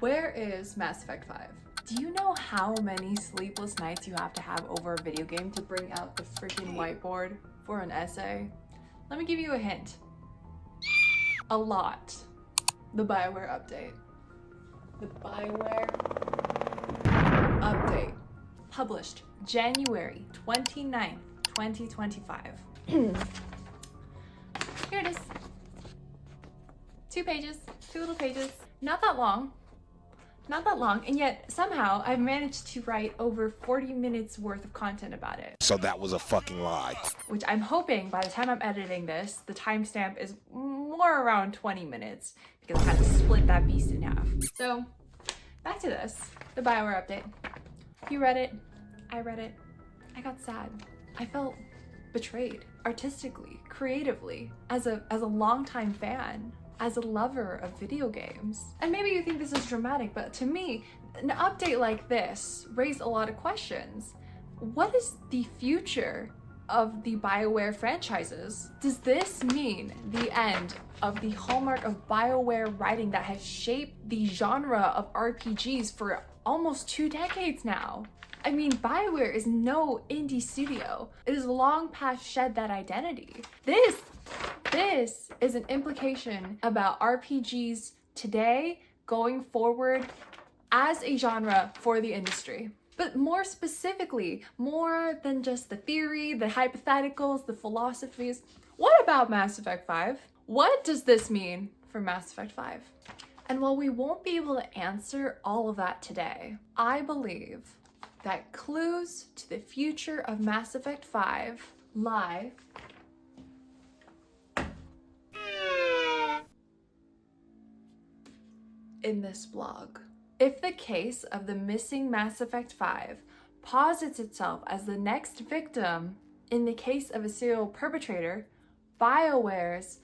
Where is Mass Effect 5? Do you know how many sleepless nights you have to have over a video game to bring out the freaking whiteboard for an essay? Let me give you a hint. A lot. The Bioware update. The Bioware update. Published January 29th, 2025. Here it is. 2 pages, 2 little pages. Not that long, and yet somehow I've managed to write over 40 minutes worth of content about it. So that was a fucking lie. Which I'm hoping by the time I'm editing this, the timestamp is more around 20 minutes because I had to split that beast in half. So back to this, the Bioware update. You read it, I read it, I got sad. I felt betrayed, artistically, creatively, as a longtime fan, as a lover of video games. And maybe you think this is dramatic, but to me, an update like this raised a lot of questions. What is the future of the Bioware franchises? Does this mean the end of the hallmark of Bioware writing that has shaped the genre of RPGs for almost 2 decades now? I mean, Bioware is no indie studio. It has long past shed that identity. This is an implication about RPGs today, going forward, as a genre for the industry. But more specifically, more than just the theory, the hypotheticals, the philosophies, what about Mass Effect 5? What does this mean for Mass Effect 5? And while we won't be able to answer all of that today, I believe that clues to the future of Mass Effect 5 lie in this blog. If the case of the missing Mass Effect 5 posits itself as the next victim in the case of a serial perpetrator, Bioware's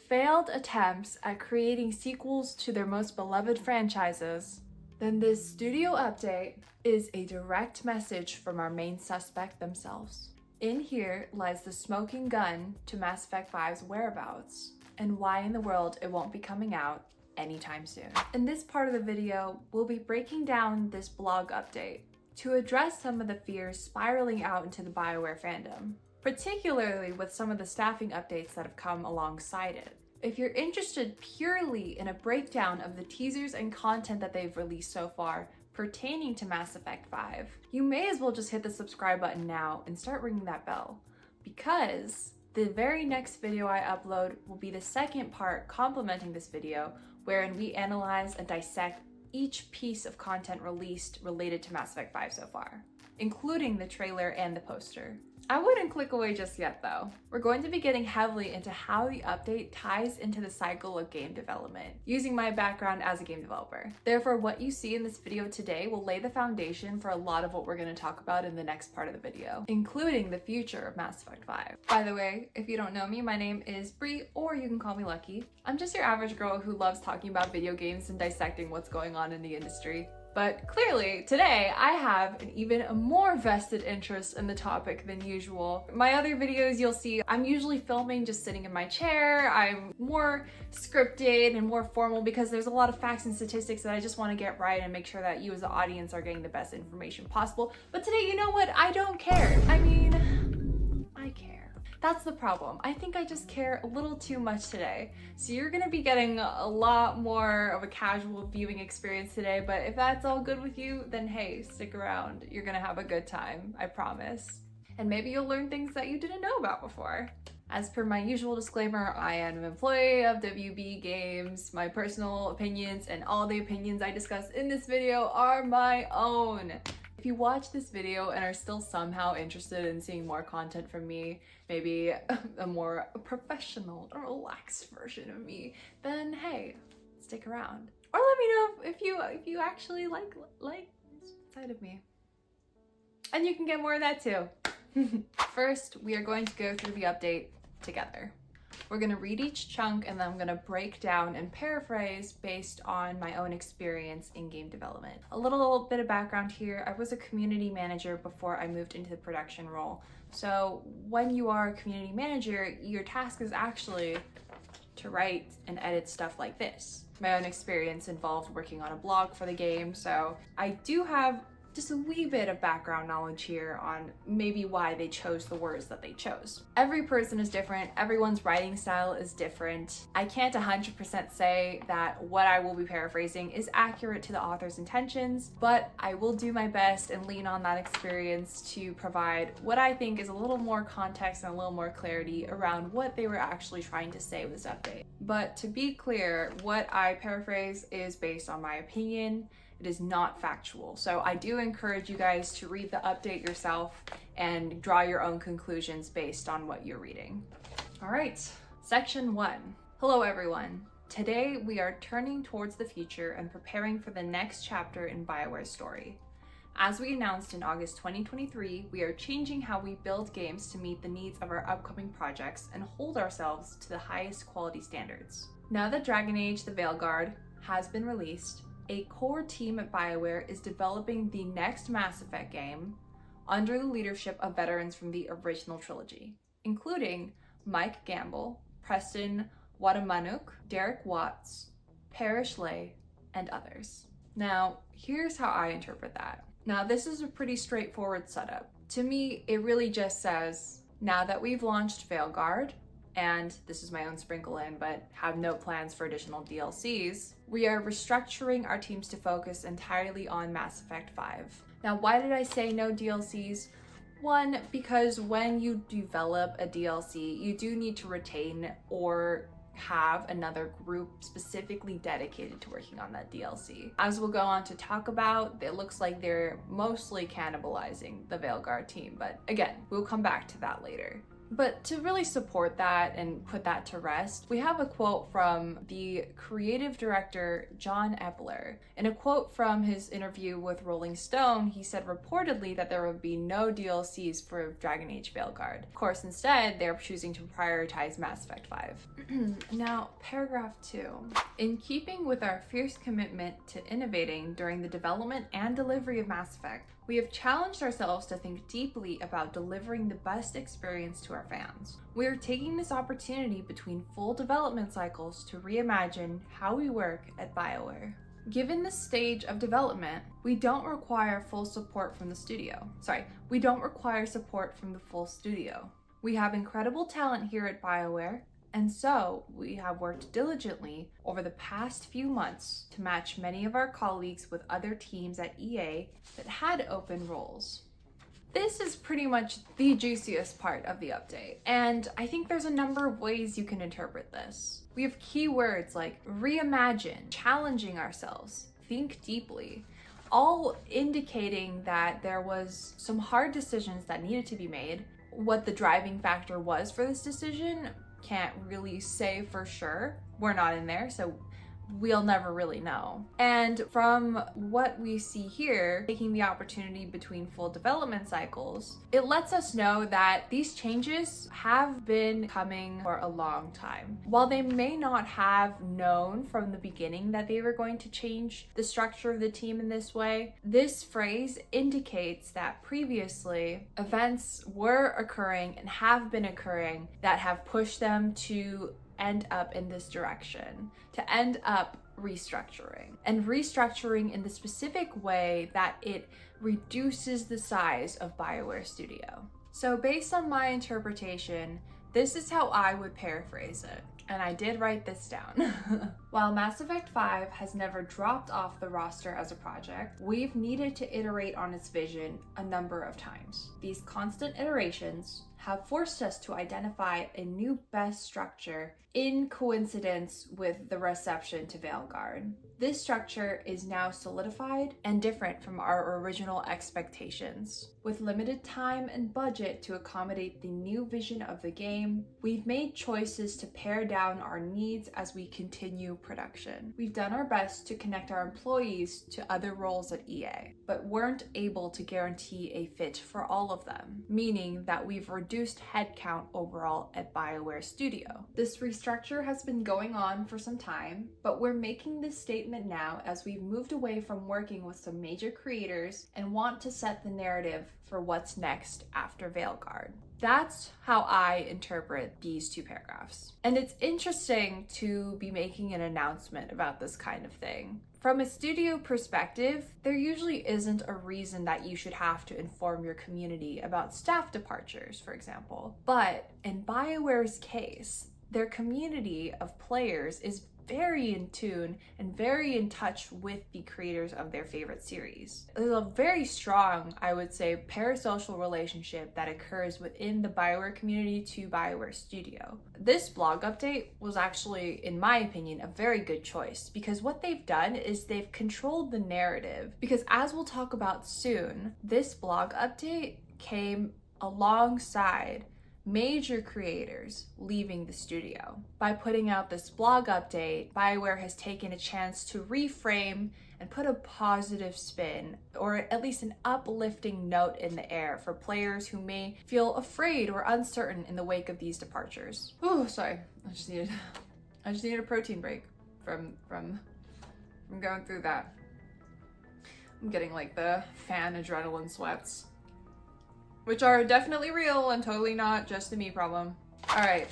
failed attempts at creating sequels to their most beloved franchises, then this studio update is a direct message from our main suspect themselves. In here lies the smoking gun to Mass Effect 5's whereabouts, and why in the world it won't be coming out anytime soon. In this part of the video, we'll be breaking down this blog update to address some of the fears spiraling out into the Bioware fandom, particularly with some of the staffing updates that have come alongside it. If you're interested purely in a breakdown of the teasers and content that they've released so far pertaining to Mass Effect 5, you may as well just hit the subscribe button now and start ringing that bell, because the very next video I upload will be the second part complementing this video, wherein we analyze and dissect each piece of content released related to Mass Effect 5 so far, including the trailer and the poster. I wouldn't click away just yet though. We're going to be getting heavily into how the update ties into the cycle of game development, using my background as a game developer. Therefore, what you see in this video today will lay the foundation for a lot of what we're going to talk about in the next part of the video, including the future of Mass Effect 5. By the way, if you don't know me, my name is Bree, or you can call me Lucky. I'm just your average girl who loves talking about video games and dissecting what's going on in the industry. But clearly, today I have an even more vested interest in the topic than usual. My other videos you'll see, I'm usually filming just sitting in my chair. I'm more scripted and more formal because there's a lot of facts and statistics that I just want to get right and make sure that you as the audience are getting the best information possible. But today, you know what? I don't care. I mean, I care. That's the problem. I think I just care a little too much today. So you're gonna be getting a lot more of a casual viewing experience today, but if that's all good with you, then hey, stick around. You're gonna have a good time, I promise. And maybe you'll learn things that you didn't know about before. As per my usual disclaimer, I am an employee of WB Games. My personal opinions and all the opinions I discuss in this video are my own. If you watch this video and are still somehow interested in seeing more content from me, maybe a more professional or relaxed version of me, then hey, stick around. Or let me know if you actually like this side of me. And you can get more of that too. First, we are going to go through the update together. We're gonna read each chunk and then I'm gonna break down and paraphrase based on my own experience in game development. A little bit of background here, I was a community manager before I moved into the production role. So when you are a community manager, your task is actually to write and edit stuff like this. My own experience involved working on a blog for the game, so I do have just a wee bit of background knowledge here on maybe why they chose the words that they chose. Every person is different, everyone's writing style is different. I can't 100% say that what I will be paraphrasing is accurate to the author's intentions, but I will do my best and lean on that experience to provide what I think is a little more context and a little more clarity around what they were actually trying to say with this update. But to be clear, what I paraphrase is based on my opinion. It is not factual. So I do encourage you guys to read the update yourself and draw your own conclusions based on what you're reading. All right, section 1. Hello everyone. Today we are turning towards the future and preparing for the next chapter in Bioware's story. As we announced in August 2023, we are changing how we build games to meet the needs of our upcoming projects and hold ourselves to the highest quality standards. Now that Dragon Age: The Veilguard has been released, a core team at BioWare is developing the next Mass Effect game under the leadership of veterans from the original trilogy, including Mike Gamble, Preston Watamanuk, Derek Watts, Parrish Lay, and others. Now, here's how I interpret that. Now, this is a pretty straightforward setup. To me, it really just says, now that we've launched Veilguard, and this is my own sprinkle in, but have no plans for additional DLCs, we are restructuring our teams to focus entirely on Mass Effect 5. Now, why did I say no DLCs? One, because when you develop a DLC, you do need to retain or have another group specifically dedicated to working on that DLC. As we'll go on to talk about, it looks like they're mostly cannibalizing the Veilguard team, but again, we'll come back to that later. But to really support that and put that to rest, we have a quote from the creative director, John Epler. In a quote from his interview with Rolling Stone, he said reportedly that there would be no DLCs for Dragon Age Veilguard. Of course, instead, they're choosing to prioritize Mass Effect 5. Now, paragraph 2. In keeping with our fierce commitment to innovating during the development and delivery of Mass Effect, we have challenged ourselves to think deeply about delivering the best experience to our fans. We are taking this opportunity between full development cycles to reimagine how we work at BioWare. Given the stage of development, we don't require full support from the studio. We don't require support from the full studio. We have incredible talent here at BioWare, and so we have worked diligently over the past few months to match many of our colleagues with other teams at EA that had open roles. This is pretty much the juiciest part of the update, and I think there's a number of ways you can interpret this. We have keywords like reimagine, challenging ourselves, think deeply, all indicating that there was some hard decisions that needed to be made. What the driving factor was for this decision, can't really say for sure. We're not in there, so we'll never really know. And from what we see here, taking the opportunity between full development cycles, it lets us know that these changes have been coming for a long time. While they may not have known from the beginning that they were going to change the structure of the team in this way, this phrase indicates that previously events were occurring and have been occurring that have pushed them to end up in this direction, to end up restructuring, and restructuring in the specific way that it reduces the size of BioWare Studio. So based on my interpretation, this is how I would paraphrase it, and I did write this down. While Mass Effect 5 has never dropped off the roster as a project, we've needed to iterate on its vision a number of times. These constant iterations have forced us to identify a new best structure in coincidence with the reception to Veilguard. This structure is now solidified and different from our original expectations. With limited time and budget to accommodate the new vision of the game, we've made choices to pare down our needs as we continue production. We've done our best to connect our employees to other roles at EA, but weren't able to guarantee a fit for all of them, meaning that we've reduced headcount overall at BioWare Studio. This restructure has been going on for some time, but we're making this statement now as we've moved away from working with some major creators and want to set the narrative for what's next after Veilguard. That's how I interpret these two paragraphs. And it's interesting to be making an announcement about this kind of thing. From a studio perspective, there usually isn't a reason that you should have to inform your community about staff departures, for example. But in Bioware's case, their community of players is very in tune and very in touch with the creators of their favorite series. There's a very strong, I would say, parasocial relationship that occurs within the Bioware community to Bioware Studio. This blog update was actually, in my opinion, a very good choice because what they've done is they've controlled the narrative. Because as we'll talk about soon, this blog update came alongside major creators leaving the studio. By putting out this blog update, Bioware has taken a chance to reframe and put a positive spin, or at least an uplifting note in the air for players who may feel afraid or uncertain in the wake of these departures. Oh, sorry. I just needed a protein break from going through that. I'm getting like the fan adrenaline sweats, which are definitely real and totally not just a me problem. All right,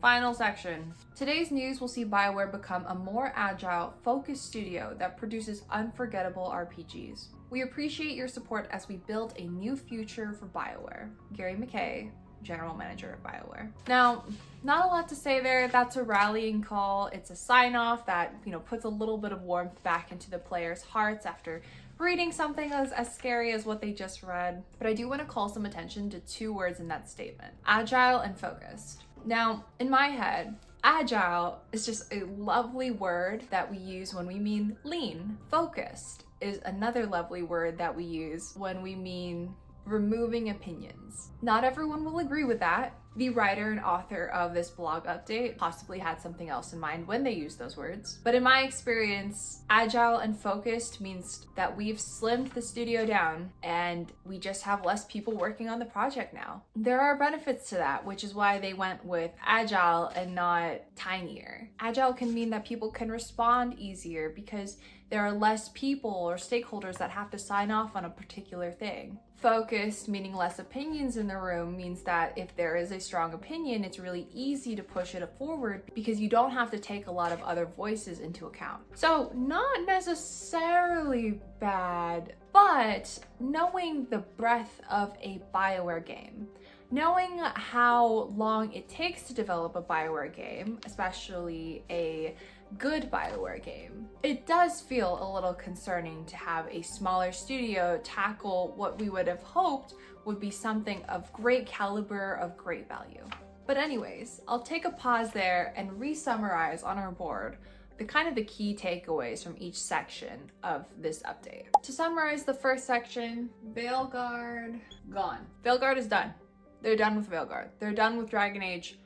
final section. Today's news will see Bioware become a more agile, focused studio that produces unforgettable RPGs. We appreciate your support as we build a new future for Bioware. Gary McKay, General Manager of Bioware. Now, not a lot to say there. That's a rallying call. It's a sign-off that, puts a little bit of warmth back into the players' hearts after reading something as scary as what they just read. But I do want to call some attention to two words in that statement: agile and focused. Now, in my head, agile is just a lovely word that we use when we mean lean. Focused is another lovely word that we use when we mean removing opinions. Not everyone will agree with that. The writer and author of this blog update possibly had something else in mind when they used those words. But in my experience, agile and focused means that we've slimmed the studio down and we just have less people working on the project now. There are benefits to that, which is why they went with agile and not tinier. Agile can mean that people can respond easier because there are less people or stakeholders that have to sign off on a particular thing. Focused, meaning less opinions in the room, means that if there is a strong opinion, it's really easy to push it forward because you don't have to take a lot of other voices into account. So not necessarily bad, but knowing the breadth of a Bioware game, knowing how long it takes to develop a Bioware game, especially a good Bioware game, it does feel a little concerning to have a smaller studio tackle what we would have hoped would be something of great caliber, of great value. But anyways, I'll take a pause there and re-summarize on our board the key takeaways from each section of this update. To summarize the first section, Veilguard, gone. Veilguard is done. They're done with Veilguard. They're done with Dragon Age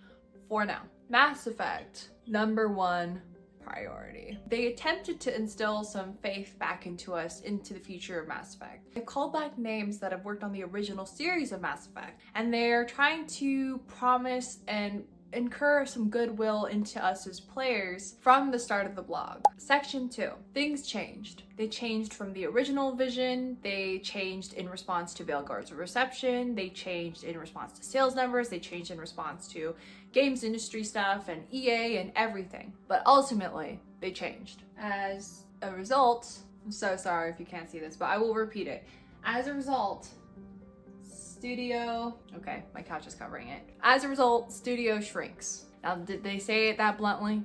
for now. Mass Effect, #1 priority. They attempted to instill some faith back into us, into the future of Mass Effect. They called back names that have worked on the original series of Mass Effect, and they're trying to promise and incur some goodwill into us as players from the start of the blog. Section 2. Things changed. They changed from the original vision, they changed in response to Veilguard's reception, they changed in response to sales numbers, they changed in response to games industry stuff and EA and everything. But ultimately, they changed. As a result, I'm so sorry if you can't see this, but I will repeat it. As a result, studio, okay, my couch is covering it. As a result, studio shrinks. Now, did they say it that bluntly?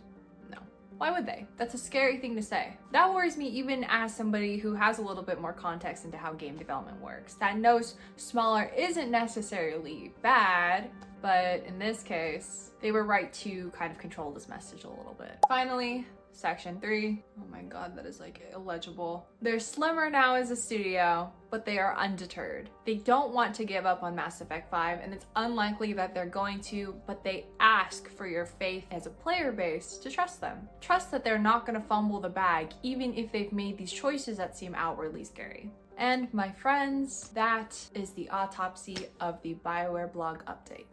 No. Why would they? That's a scary thing to say. That worries me even as somebody who has a little bit more context into how game development works. That knows smaller isn't necessarily bad, but in this case, they were right to kind of control this message a little bit. Finally, Section 3. Oh my god, that is like illegible. They're slimmer now as a studio, but they are undeterred. They don't want to give up on Mass Effect 5, and it's unlikely that they're going to, but they ask for your faith as a player base to trust them. Trust that they're not going to fumble the bag, even if they've made these choices that seem outwardly scary. And my friends, that is the autopsy of the Bioware blog update.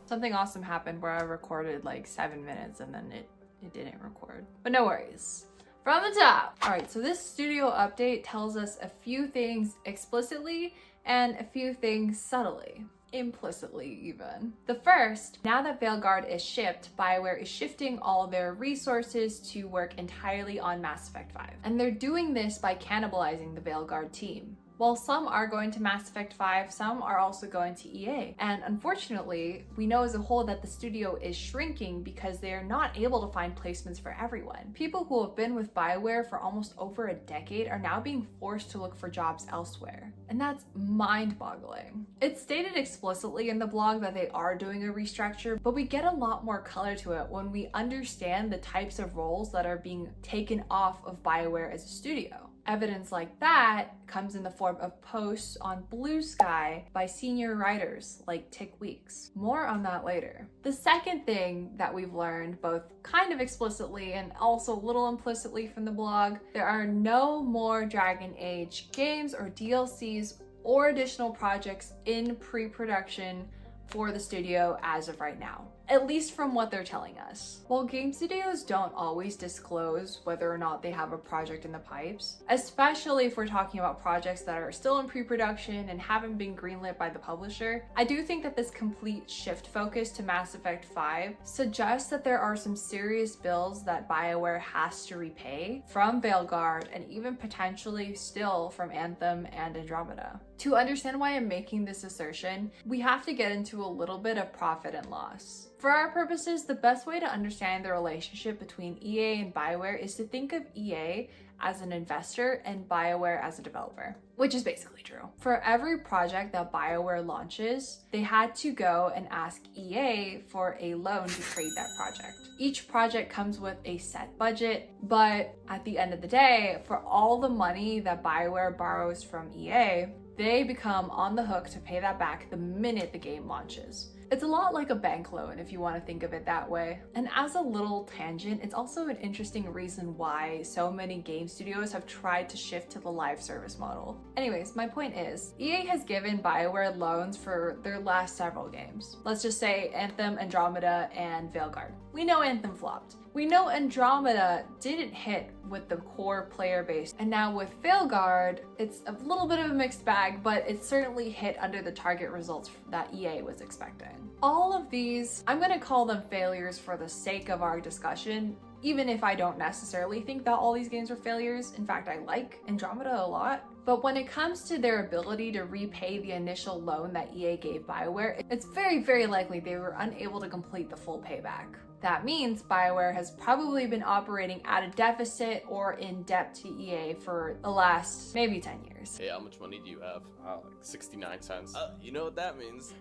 Something awesome happened where I recorded like 7 minutes and then it didn't record. But no worries. From the top. All right, so this studio update tells us a few things explicitly and a few things subtly. Implicitly even. The first, now that Veilguard is shipped, Bioware is shifting all their resources to work entirely on Mass Effect 5. And they're doing this by cannibalizing the Veilguard team. While some are going to Mass Effect 5, some are also going to EA. And unfortunately, we know as a whole that the studio is shrinking because they are not able to find placements for everyone. People who have been with Bioware for almost over a decade are now being forced to look for jobs elsewhere. And that's mind-boggling. It's stated explicitly in the blog that they are doing a restructure, but we get a lot more color to it when we understand the types of roles that are being taken off of Bioware as a studio. Evidence like that comes in the form of posts on Blue Sky by senior writers like Tick Weeks. More on that later. The second thing that we've learned, both kind of explicitly and also a little implicitly from the blog, there are no more Dragon Age games or DLCs or additional projects in pre-production for the studio as of right now, at least from what they're telling us. While game studios don't always disclose whether or not they have a project in the pipes, especially if we're talking about projects that are still in pre-production and haven't been greenlit by the publisher, I do think that this complete shift focus to Mass Effect 5 suggests that there are some serious bills that Bioware has to repay from Veilguard and even potentially still from Anthem and Andromeda. To understand why I'm making this assertion, we have to get into a little bit of profit and loss. For our purposes, the best way to understand the relationship between EA and Bioware is to think of EA as an investor and Bioware as a developer, which is basically true. For every project that Bioware launches, they had to go and ask EA for a loan to create that project. Each project comes with a set budget, but at the end of the day, for all the money that Bioware borrows from EA, they become on the hook to pay that back the minute the game launches. It's a lot like a bank loan if you want to think of it that way. And as a little tangent, it's also an interesting reason why so many game studios have tried to shift to the live service model. Anyways, my point is, EA has given Bioware loans for their last several games. Let's just say Anthem, Andromeda, and Veilguard. We know Anthem flopped. We know Andromeda didn't hit with the core player base, and now with Veilguard, it's a little bit of a mixed bag, but it certainly hit under the target results that EA was expecting. All of these, I'm gonna call them failures for the sake of our discussion, even if I don't necessarily think that all these games are failures. In fact, I like Andromeda a lot. But when it comes to their ability to repay the initial loan that EA gave Bioware, it's very, very likely they were unable to complete the full payback. That means Bioware has probably been operating at a deficit or in debt to EA for the last maybe 10 years. Hey, how much money do you have? Like 69 cents. You know what that means.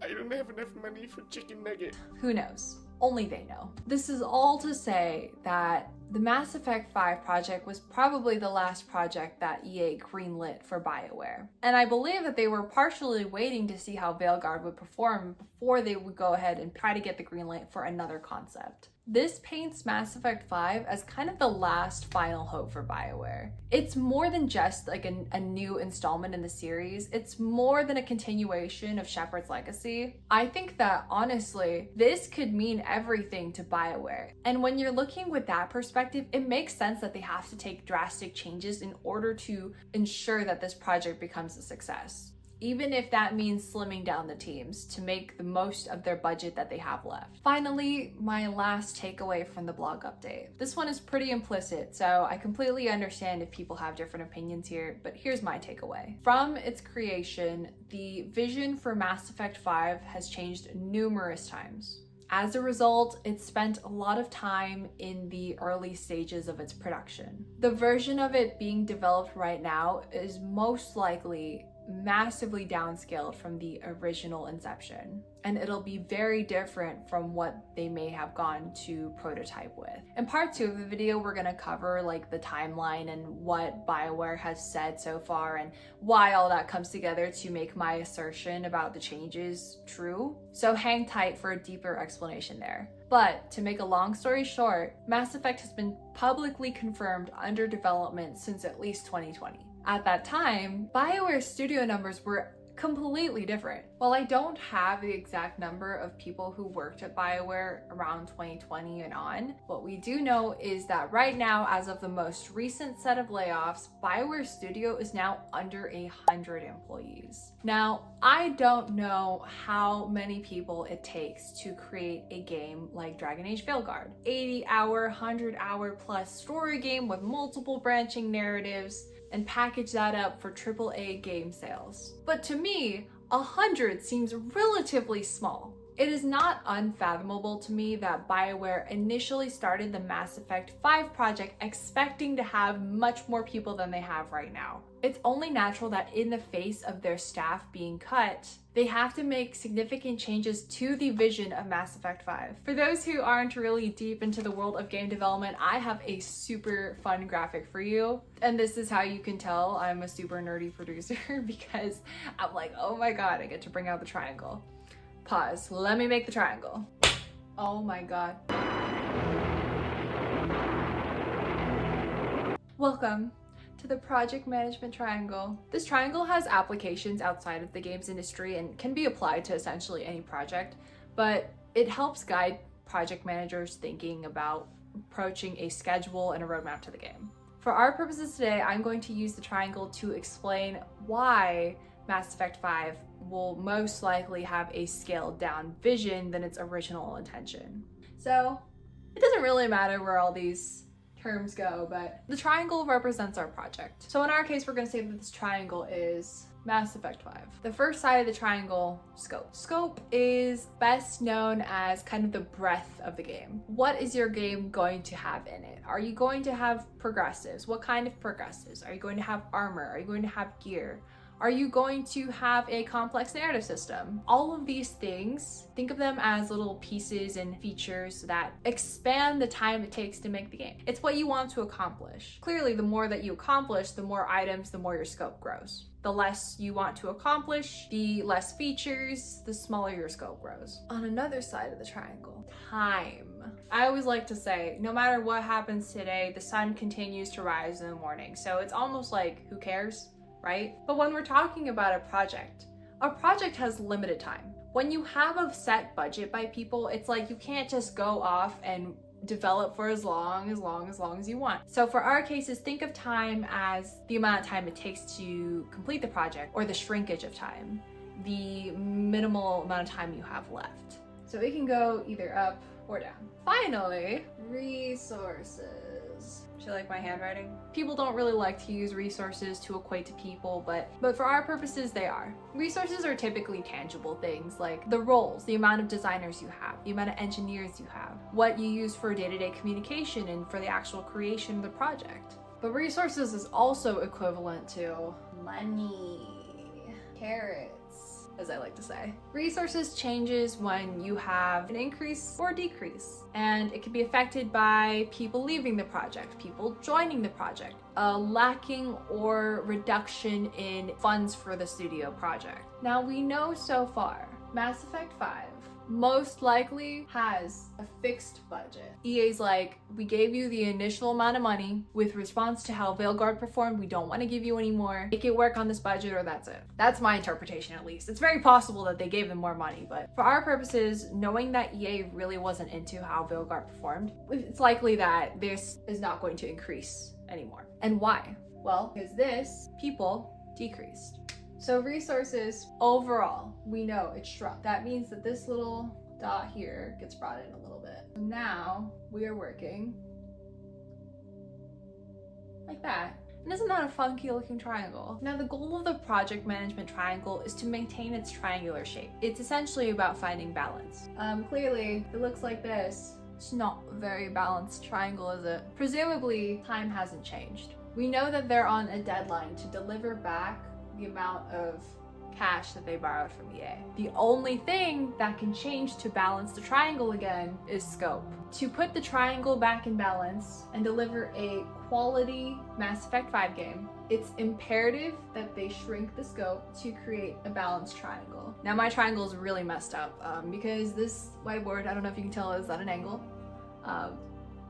I don't have enough money for chicken nugget. Who knows? Only they know. This is all to say that the Mass Effect 5 project was probably the last project that EA greenlit for Bioware. And I believe that they were partially waiting to see how Veilguard would perform before they would go ahead and try to get the greenlight for another concept. This paints Mass Effect 5 as kind of the last final hope for Bioware. It's more than just like a new installment in the series. It's more than a continuation of Shepard's legacy. I think that honestly, this could mean everything to Bioware. And when you're looking with that perspective, it makes sense that they have to take drastic changes in order to ensure that this project becomes a success. Even if that means slimming down the teams to make the most of their budget that they have left. Finally, my last takeaway from the blog update. This one is pretty implicit, so I completely understand if people have different opinions here, but here's my takeaway. From its creation, the vision for Mass Effect 5 has changed numerous times. As a result, it spent a lot of time in the early stages of its production. The version of it being developed right now is most likely massively downscaled from the original inception, and it'll be very different from what they may have gone to prototype with. In part 2 of the video, we're gonna cover like the timeline and what Bioware has said so far and why all that comes together to make my assertion about the changes true. So hang tight for a deeper explanation there. But to make a long story short, Mass Effect has been publicly confirmed under development since at least 2020. At that time, Bioware's studio numbers were completely different. While I don't have the exact number of people who worked at BioWare around 2020 and on, what we do know is that right now, as of the most recent set of layoffs, BioWare Studio is now under 100 employees. Now, I don't know how many people it takes to create a game like Dragon Age Veilguard. 80-hour, 100-hour plus story game with multiple branching narratives, and package that up for AAA game sales. But to me, 100 seems relatively small. It is not unfathomable to me that BioWare initially started the Mass Effect 5 project expecting to have much more people than they have right now. It's only natural that in the face of their staff being cut, they have to make significant changes to the vision of Mass Effect 5. For those who aren't really deep into the world of game development, I have a super fun graphic for you. And this is how you can tell I'm a super nerdy producer because I'm like, oh my god, I get to bring out the triangle. Pause. Let me make the triangle. Oh my god. Welcome to the project management triangle. This triangle has applications outside of the games industry and can be applied to essentially any project, but it helps guide project managers thinking about approaching a schedule and a roadmap to the game. For our purposes today, I'm going to use the triangle to explain why Mass Effect 5 will most likely have a scaled down vision than its original intention. So it doesn't really matter where all these terms go, but the triangle represents our project. So in our case, we're going to say that this triangle is Mass Effect 5. The first side of the triangle, scope. Scope is best known as kind of the breadth of the game. What is your game going to have in it? Are you going to have progressives? What kind of progressives? Are you going to have armor? Are you going to have gear? Are you going to have a complex narrative system? All of these things, think of them as little pieces and features that expand the time it takes to make the game. It's what you want to accomplish. Clearly, the more that you accomplish, the more items, the more your scope grows. The less you want to accomplish, the less features, the smaller your scope grows. On another side of the triangle, time. I always like to say, no matter what happens today, the sun continues to rise in the morning. So it's almost like, who cares? Right? But when we're talking about a project has limited time. When you have a set budget by people, it's like you can't just go off and develop for as long as you want. So for our cases, think of time as the amount of time it takes to complete the project, or the shrinkage of time, the minimal amount of time you have left. So it can go either up or down. Finally, resources. Do you like my handwriting? People don't really like to use resources to equate to people, but for our purposes, they are. Resources are typically tangible things like the roles, the amount of designers you have, the amount of engineers you have, what you use for day-to-day communication and for the actual creation of the project. But resources is also equivalent to money, carrots, as I like to say. Resources changes when you have an increase or decrease, and it can be affected by people leaving the project, people joining the project, a lacking or reduction in funds for the studio project. Now we know so far, Mass Effect 5 most likely has a fixed budget. EA's like, we gave you the initial amount of money. With response to how Veilguard performed, we don't want to give you any more. Make it work on this budget or that's it. That's my interpretation, at least. It's very possible that they gave them more money, but for our purposes, knowing that EA really wasn't into how Veilguard performed, it's likely that this is not going to increase anymore. And why? Well, because this people decreased. So resources, overall, we know it shrunk. That means that this little dot here gets brought in a little bit. Now we are working like that. And isn't that a funky looking triangle? Now the goal of the project management triangle is to maintain its triangular shape. It's essentially about finding balance. Clearly, it looks like this. It's not a very balanced triangle, is it? Presumably, time hasn't changed. We know that they're on a deadline to deliver back the amount of cash that they borrowed from EA. The only thing that can change to balance the triangle again is scope. To put the triangle back in balance and deliver a quality Mass Effect 5 game, it's imperative that they shrink the scope to create a balanced triangle. Now my triangle is really messed up because this whiteboard, I don't know if you can tell, is at an angle.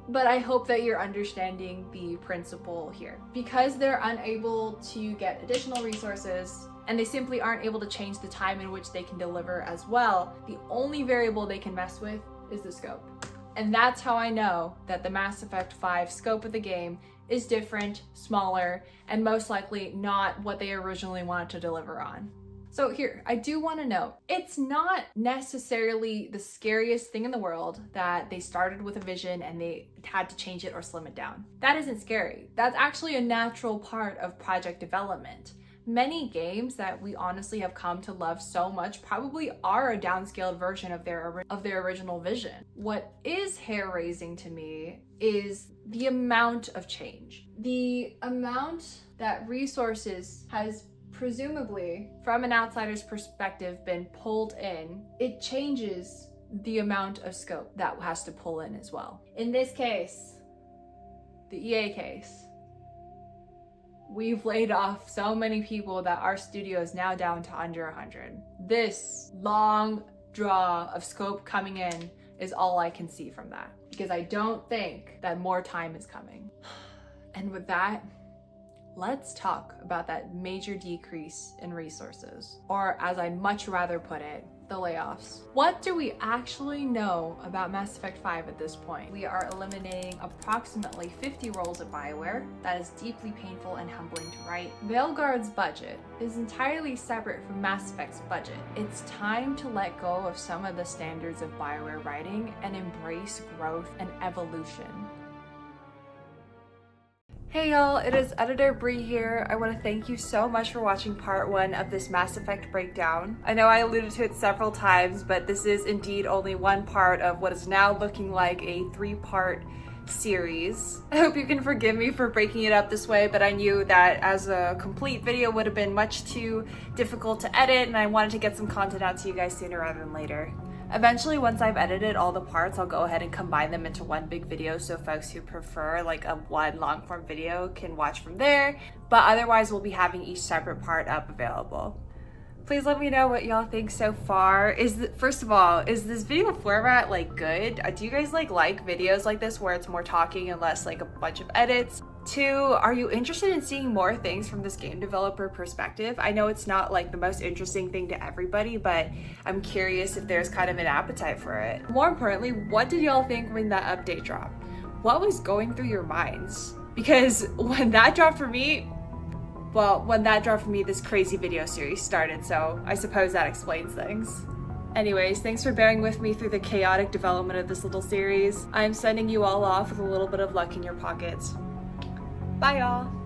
But I hope that you're understanding the principle here. Because they're unable to get additional resources, and they simply aren't able to change the time in which they can deliver as well, the only variable they can mess with is the scope. And that's how I know that the Mass Effect 5 scope of the game is different, smaller, and most likely not what they originally wanted to deliver on. So here, I do want to note, it's not necessarily the scariest thing in the world that they started with a vision and they had to change it or slim it down. That isn't scary. That's actually a natural part of project development. Many games that we honestly have come to love so much probably are a downscaled version of their original vision. What is hair-raising to me is the amount of change. The amount that resources has presumably, from an outsider's perspective, been pulled in, it changes the amount of scope that has to pull in as well. In this case, the EA case, we've laid off so many people that our studio is now down to under 100. This long draw of scope coming in is all I can see from that, because I don't think that more time is coming. And with that, let's talk about that major decrease in resources, or as I'd much rather put it, the layoffs. What do we actually know about Mass Effect 5 at this point? We are eliminating approximately 50 roles at Bioware. That is deeply painful and humbling to write. Veilguard's budget is entirely separate from Mass Effect's budget. It's time to let go of some of the standards of Bioware writing and embrace growth and evolution. Hey y'all, it is Editor Bree here. I want to thank you so much for watching part 1 of this Mass Effect breakdown. I know I alluded to it several times, but this is indeed only one part of what is now looking like a 3-part series. I hope you can forgive me for breaking it up this way, but I knew that as a complete video would have been much too difficult to edit, and I wanted to get some content out to you guys sooner rather than later. Eventually, once I've edited all the parts, I'll go ahead and combine them into one big video so folks who prefer like a one long form video can watch from there, but otherwise we'll be having each separate part up available. Please let me know what y'all think so far. First of all, is this video format like good? Do you guys like videos like this where it's more talking and less like a bunch of edits? 2, are you interested in seeing more things from this game developer perspective? I know it's not like the most interesting thing to everybody, but I'm curious if there's kind of an appetite for it. More importantly, what did y'all think when that update dropped? What was going through your minds? Because when that dropped for me, this crazy video series started, so I suppose that explains things. Anyways, thanks for bearing with me through the chaotic development of this little series. I'm sending you all off with a little bit of luck in your pockets. Bye y'all!